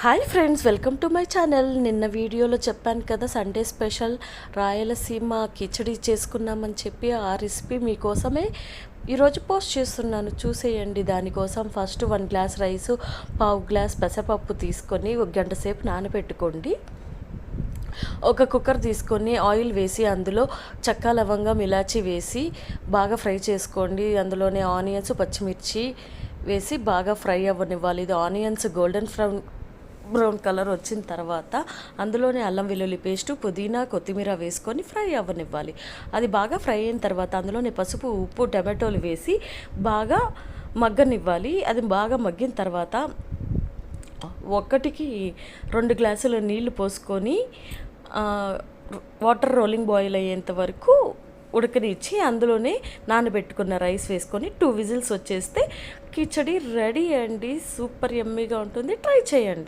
Hi friends, welcome to my channel. నిన్న వీడియోలో చెప్పాను కదా, సండే స్పెషల్ రాయలసీమ కిచడీ చేసుకున్నామని చెప్పి ఆ రెసిపీ మీకోసమే ఈరోజు పోస్ట్ చేస్తున్నాను, చూసేయండి. దానికోసం ఫస్ట్ 1 గ్లాస్ రైసు, పావు గ్లాస్ పెసరపప్పు తీసుకొని 1 గంట సేపు నానబెట్టుకోండి. ఒక కుక్కర్ తీసుకొని ఆయిల్ వేసి అందులో చెక్క, లవంగం, ఇలాచి వేసి బాగా ఫ్రై చేసుకోండి. అందులోనే ఆనియన్స్, పచ్చిమిర్చి వేసి బాగా ఫ్రై అవ్వనివ్వాలి. ఇది ఆనియన్స్ గోల్డెన్ బ్రౌన్ కలర్ వచ్చిన తర్వాత అందులోనే అల్లం వెల్లుల్లి పేస్టు, పుదీనా, కొత్తిమీర వేసుకొని ఫ్రై అవ్వనివ్వాలి. అది బాగా ఫ్రై అయిన తర్వాత అందులోనే పసుపు, ఉప్పు, టమాటోలు వేసి బాగా మగ్గనివ్వాలి. అది బాగా మగ్గిన తర్వాత 1కి 2 గ్లాసుల నీళ్లు పోసుకొని వాటర్ రోలింగ్ బాయిల్ అయ్యేంత వరకు ఉడకనిచ్చి అందులోనే నానబెట్టుకున్న రైస్ వేసుకొని 2 విజిల్స్ వచ్చేస్తే కిచడీ రెడీ అండి. సూపర్ యమ్మీగా ఉంటుంది, ట్రై చేయండి.